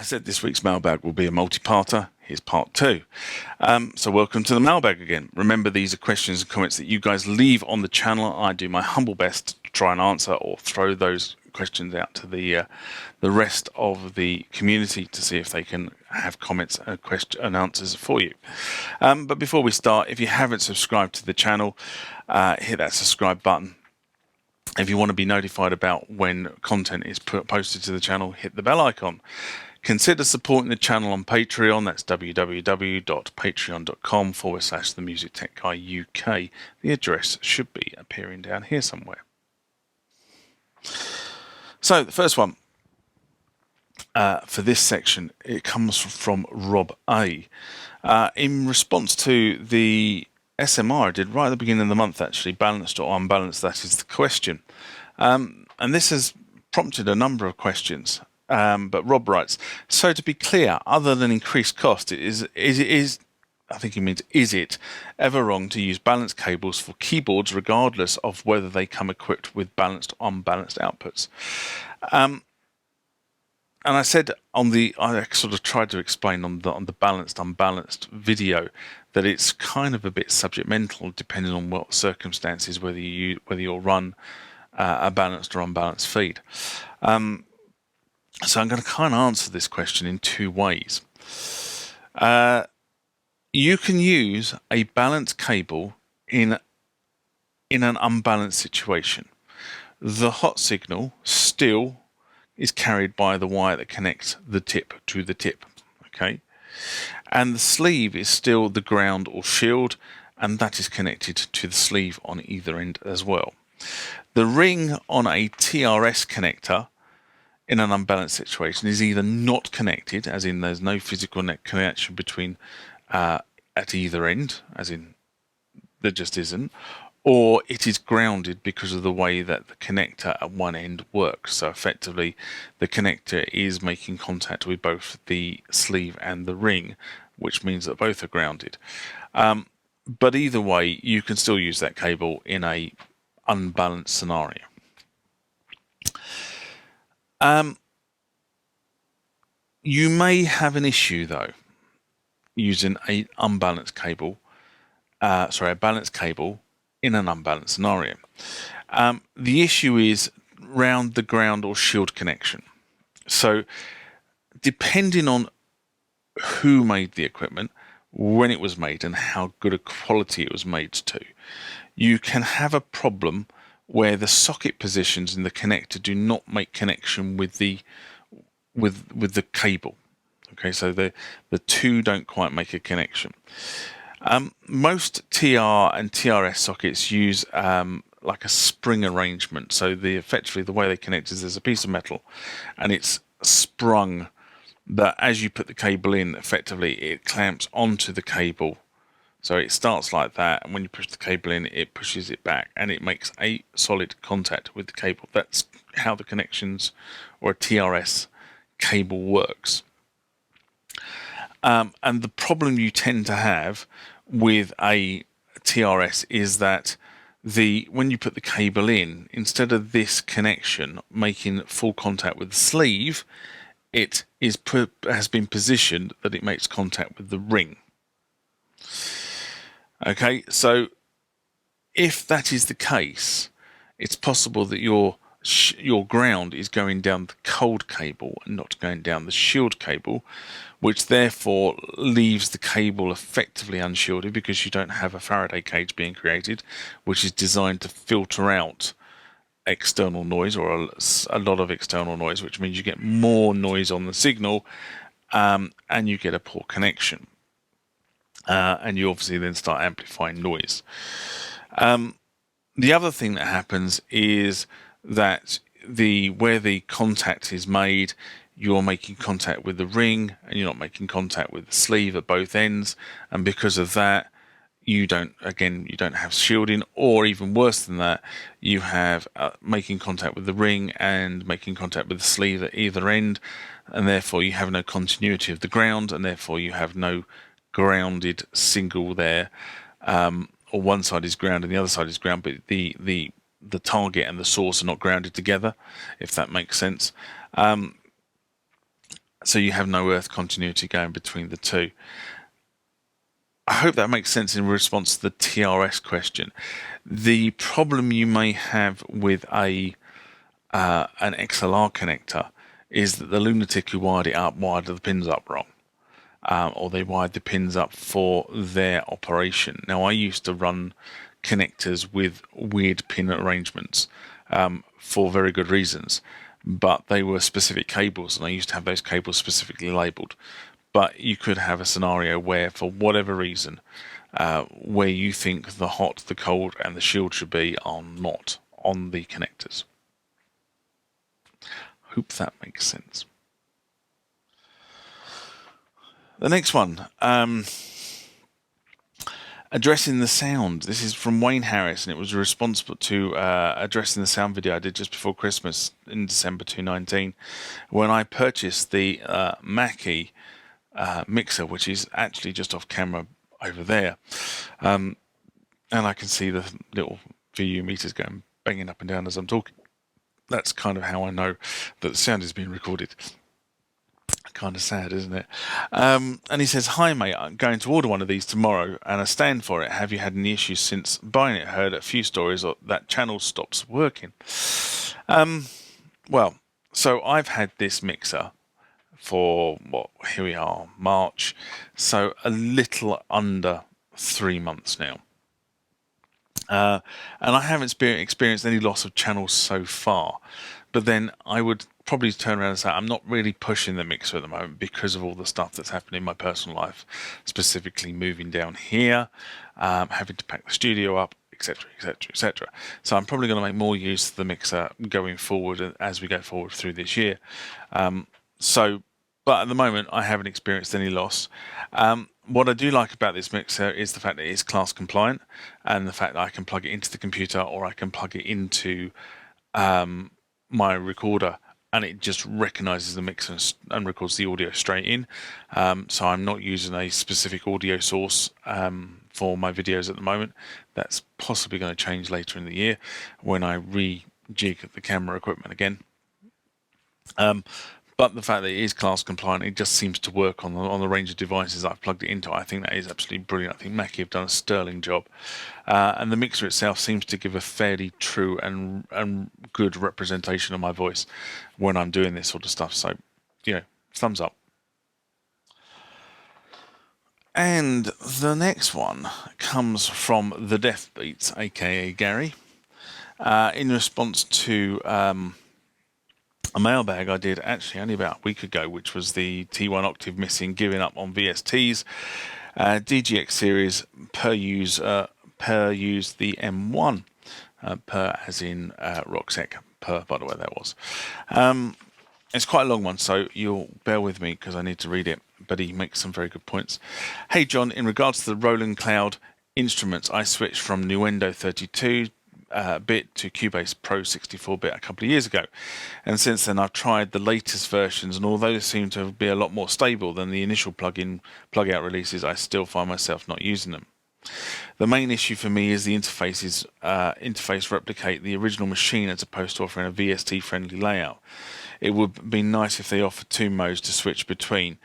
said this week's mailbag will be a multi-parter. Here's part 2. So welcome to the mailbag again. Remember, these are questions and comments that you guys leave on the channel. I do my humble best to try and answer or throw those questions out to the rest of the community to see if they can have comments and answers for you. But before we start, if you haven't subscribed to the channel, hit that subscribe button. If you want to be notified about when content is posted to the channel, hit the bell icon. Consider supporting the channel on Patreon. That's www.patreon.com/TheMusicTechGuy UK. The address should be appearing down here somewhere. So the first one for this section, it comes from Rob A. In response to the SMR I did right at the beginning of the month, actually, balanced or unbalanced, that is the question. And this has prompted a number of questions. But Rob writes, so to be clear, other than increased cost, is it ever wrong to use balanced cables for keyboards regardless of whether they come equipped with balanced or unbalanced outputs? And I said I sort of tried to explain on the balanced unbalanced video that it's kind of a bit subject mental depending on what circumstances, whether you'll run a balanced or unbalanced feed. So I'm going to kind of answer this question in two ways. You can use a balanced cable in an unbalanced situation. The hot signal still is carried by the wire that connects the tip to the tip, okay? And the sleeve is still the ground or shield, and that is connected to the sleeve on either end as well. The ring on a TRS connector in an unbalanced situation is either not connected, as in there's no physical net connection between at either end, as in there just isn't, or it is grounded because of the way that the connector at one end works. So effectively, the connector is making contact with both the sleeve and the ring, which means that both are grounded. But either way, you can still use that cable in a unbalanced scenario. You may have an issue though using a balanced cable in an unbalanced scenario. The issue is around the ground or shield connection. So depending on who made the equipment, when it was made, and how good a quality it was made to, you can have a problem where the socket positions in the connector do not make connection with the cable. Okay, so the two don't quite make a connection. Most TR and TRS sockets use like a spring arrangement. So effectively the way they connect is there's a piece of metal and it's sprung that as you put the cable in, effectively it clamps onto the cable. So it starts like that, and when you push the cable in, it pushes it back, and it makes a solid contact with the cable. That's how the connections or a TRS cable works. And the problem you tend to have with a TRS is that when you put the cable in, instead of this connection making full contact with the sleeve, it has been positioned that it makes contact with the ring. Okay, so if that is the case, it's possible that your ground is going down the cold cable and not going down the shield cable, which therefore leaves the cable effectively unshielded because you don't have a Faraday cage being created, which is designed to filter out external noise or a lot of external noise, which means you get more noise on the signal and you get a poor connection. And you obviously then start amplifying noise. The other thing that happens is that where the contact is made, you're making contact with the ring and you're not making contact with the sleeve at both ends, and because of that you don't have shielding, or even worse than that, you have making contact with the ring and making contact with the sleeve at either end, and therefore you have no continuity of the ground, and therefore you have no grounded single there, or one side is ground and the other side is ground, but the target and the source are not grounded together, if that makes sense. so you have no earth continuity going between the two. I hope that makes sense in response to the TRS question. The problem you may have with an XLR connector is that the lunatic who wired it up wired the pins up wrong. Or they wired the pins up for their operation. Now, I used to run connectors with weird pin arrangements for very good reasons, but they were specific cables, and I used to have those cables specifically labeled. But you could have a scenario where, for whatever reason, where you think the hot, the cold, and the shield should be are not on the connectors. Hope that makes sense. The next one, addressing the sound. This is from Wayne Harris, and it was responsible to addressing the sound video I did just before Christmas in December 2019, when I purchased the Mackie mixer, which is actually just off camera over there, and I can see the little VU meters going banging up and down as I'm talking. That's kind of how I know that the sound is being recorded. Kind of sad, isn't it? And he says, "Hi mate, I'm going to order one of these tomorrow and I stand for it. Have you had any issues since buying it? Heard a few stories that channel stops working." Well, so I've had this mixer for, here we are, March, so a little under 3 months now. And I haven't experienced any loss of channels so far. But then I would probably turn around and say I'm not really pushing the mixer at the moment because of all the stuff that's happening in my personal life, specifically moving down here, having to pack the studio up, etc., etc., etc. So I'm probably going to make more use of the mixer going forward as we go forward through this year. But at the moment, I haven't experienced any loss. What I do like about this mixer is the fact that it's class compliant, and the fact that I can plug it into the computer or I can plug it into my recorder, and it just recognizes the mixer and records the audio straight in. So I'm not using a specific audio source for my videos at the moment. That's possibly going to change later in the year when I rejig the camera equipment again. But the fact that it is class compliant, it just seems to work on the range of devices I've plugged it into. I think that is absolutely brilliant. I think Mackie have done a sterling job. And the mixer itself seems to give a fairly true and good representation of my voice when I'm doing this sort of stuff. So, thumbs up. And the next one comes from The Death Beats, aka Gary, in response to a mailbag I did actually only about a week ago, which was the T1 octave missing, giving up on VSTs, DGX series per use the M1, per as in Rocksec, per, by the way, that was. It's quite a long one, so you'll bear with me because I need to read it, but he makes some very good points. Hey John, in regards to the Roland Cloud instruments, I switched from Nuendo 32 bit to Cubase Pro 64-bit a couple of years ago, and since then I've tried the latest versions, and although they seem to be a lot more stable than the initial plug-out releases, I still find myself not using them. The main issue for me is the interface replicate the original machine as opposed to offering a VST-friendly layout. It would be nice if they offered 2 modes to switch between.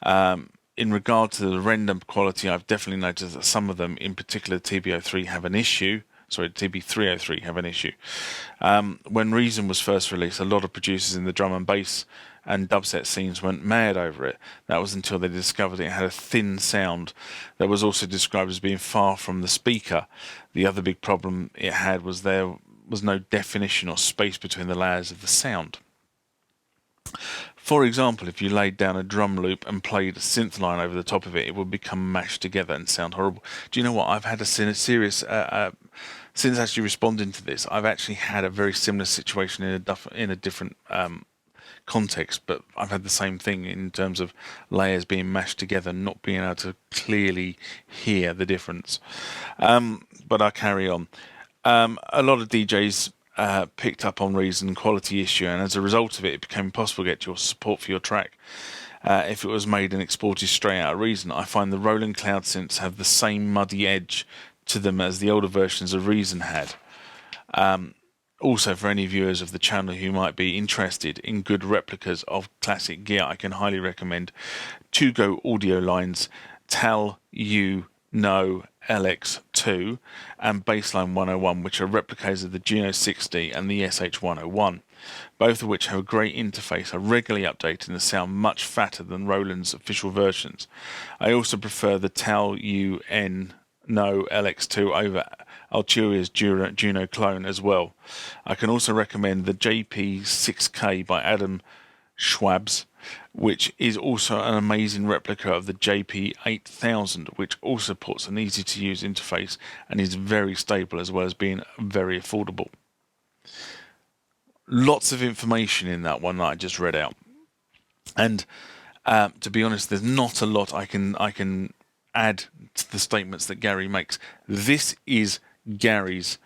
In regard to the render quality, I've definitely noticed that some of them, in particular TB03, have an issue. TB303 have an issue. When Reason was first released, a lot of producers in the drum and bass and dubstep scenes went mad over it. That was until they discovered it had a thin sound that was also described as being far from the speaker. The other big problem it had was there was no definition or space between the layers of the sound. For example, if you laid down a drum loop and played a synth line over the top of it, it would become mashed together and sound horrible. Do you know what? I've had a serious, since actually responding to this, I've actually had a very similar situation in a different context, but I've had the same thing in terms of layers being mashed together, not being able to clearly hear the difference. But I'll carry on. A lot of DJs picked up on Reason quality issue, and as a result of it, it became impossible to get your support for your track if it was made and exported straight out of Reason. I find the Roland Cloud synths have the same muddy edge to them as the older versions of Reason had. Also, for any viewers of the channel who might be interested in good replicas of classic gear, I can highly recommend To Go Audio Lines Tal U No LX2 and Baseline 101, which are replicas of the Geno 60 and the SH101, both of which have a great interface, are regularly updated and sound much fatter than Roland's official versions. I also prefer the Tal UN No LX2 over Alturia's Juno clone as well. I can also recommend the JP6K by Adam Schwabs, which is also an amazing replica of the JP8000, which also supports an easy to use interface and is very stable as well as being very affordable. Lots of information in that one that I just read out, and to be honest, there's not a lot I can add to the statements that Gary makes. This is Gary's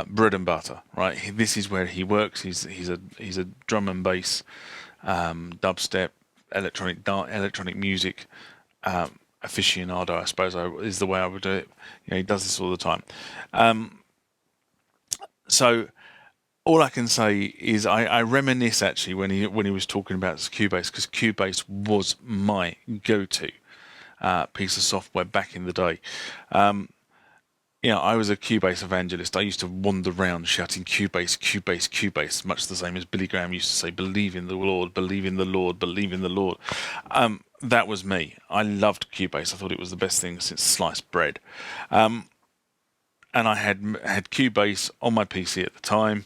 bread and butter, right? This is where he works. He's a drum and bass, dubstep, electronic music aficionado, I suppose is the way I would do it. He does this all the time. So all I can say is I reminisce actually when he was talking about Cubase, because Cubase was my go-to piece of software back in the day. I was a Cubase evangelist. I used to wander around shouting Cubase, Cubase, Cubase, much the same as Billy Graham used to say, believe in the Lord, believe in the Lord, believe in the Lord. That was me. I loved Cubase. I thought it was the best thing since sliced bread. And I had Cubase on my PC at the time.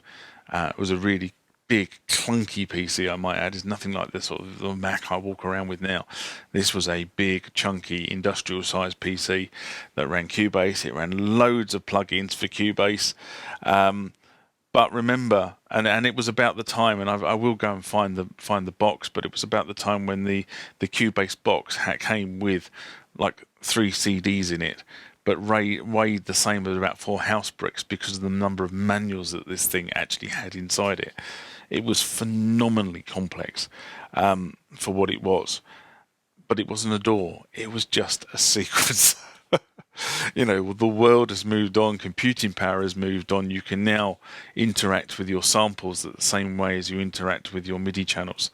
It was a really big, clunky PC, I might add. It's nothing like the sort of the Mac I walk around with now. This was a big, chunky, industrial-sized PC that ran Cubase. It ran loads of plugins for Cubase. But remember, and it was about the time, and I will go and find the box, but it was about the time when the Cubase box came with like 3 CDs in it, but weighed the same as about 4 house bricks because of the number of manuals that this thing actually had inside it. It was phenomenally complex for what it was, but it wasn't a DAW. It was just a sequencer. The world has moved on. Computing power has moved on. You can now interact with your samples the same way as you interact with your MIDI channels.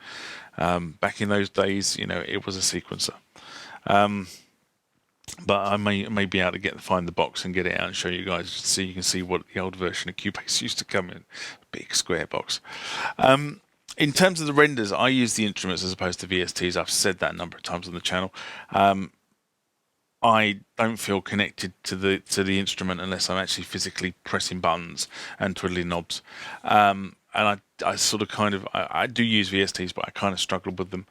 Back in those days, it was a sequencer. But I may be able to find the box and get it out and show you guys, so you can see what the old version of Cubase used to come in. Big square box. In terms of the renders, I use the instruments as opposed to VSTs. I've said that a number of times on the channel. I don't feel connected to the instrument unless I'm actually physically pressing buttons and twiddling knobs. And I sort of I do use VSTs, but I kind of struggle with them.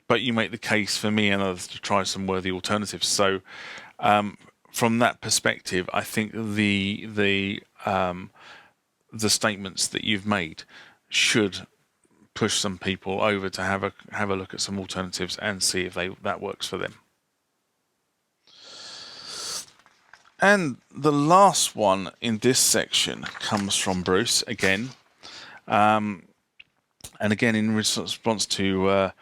But you make the case for me and others to try some worthy alternatives. So from that perspective, I think the statements that you've made should push some people over to have a look at some alternatives and see if that works for them. And the last one in this section comes from Bruce again, and again in response to a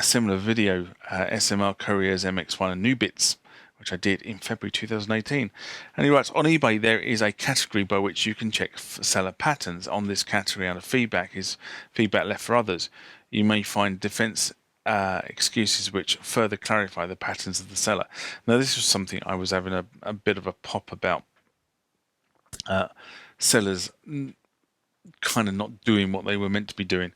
similar video, SML Courier's MX1 and New Bits, which I did in February 2018. And he writes, on eBay there is a category by which you can check seller patterns. On this category under feedback is feedback left for others. You may find defense excuses which further clarify the patterns of the seller. Now this was something I was having a bit of a pop about, sellers kind of not doing what they were meant to be doing,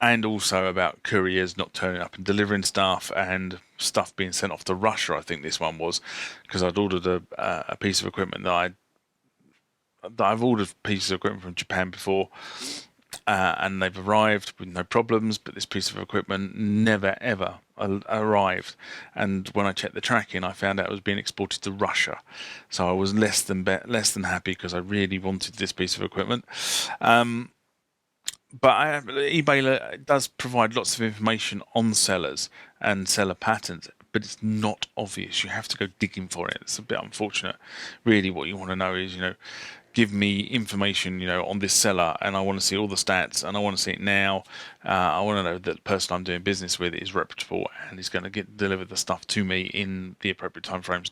and also about couriers not turning up and delivering stuff, and stuff being sent off to Russia. I think this one was because I'd ordered a piece of equipment that I've ordered pieces of equipment from Japan before, and they've arrived with no problems, but this piece of equipment never ever arrived. And when I checked the tracking, I found out it was being exported to Russia. So I was less than happy because I really wanted this piece of equipment. But eBay does provide lots of information on sellers and seller patterns, but it's not obvious. You have to go digging for it. It's a bit unfortunate. Really, what you want to know is, give me information, on this seller, and I want to see all the stats, and I want to see it now. I want to know that the person I'm doing business with is reputable and is going to deliver the stuff to me in the appropriate timeframes.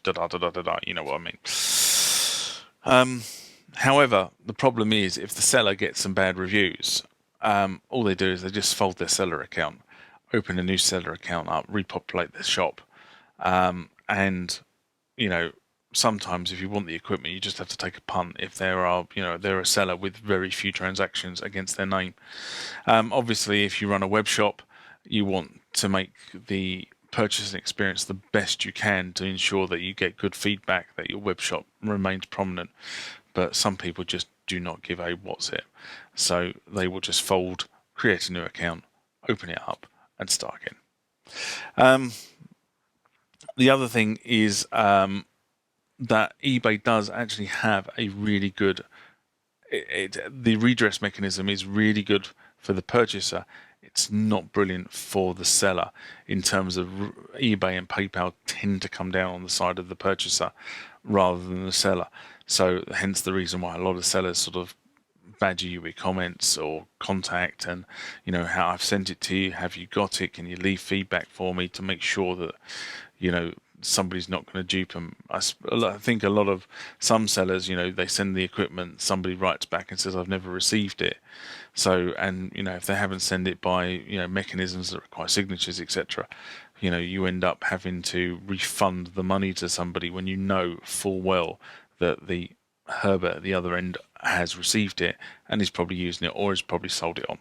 You know what I mean? However, the problem is if the seller gets some bad reviews, all they do is they just fold their seller account, open a new seller account up, repopulate their shop, and sometimes if you want the equipment, you just have to take a punt if they're a seller with very few transactions against their name. Obviously, if you run a web shop, you want to make the purchasing experience the best you can to ensure that you get good feedback, that your web shop remains prominent. But some people just do not give a what's it. So they will just fold, create a new account, open it up, and start again. The other thing is that eBay does actually have a really good. The redress mechanism is really good for the purchaser. It's not brilliant for the seller in terms of eBay and PayPal tend to come down on the side of the purchaser rather than the seller. So hence the reason why a lot of sellers sort of badger you with comments or contact and how I've sent it to you, have you got it, can you leave feedback for me to make sure that somebody's not going to dupe them. I think a lot of some sellers, they send the equipment, somebody writes back and says I've never received it. So, and if they haven't sent it by mechanisms that require signatures, etc., you end up having to refund the money to somebody when you know full well that the Herbert at the other end has received it and is probably using it or has probably sold it on.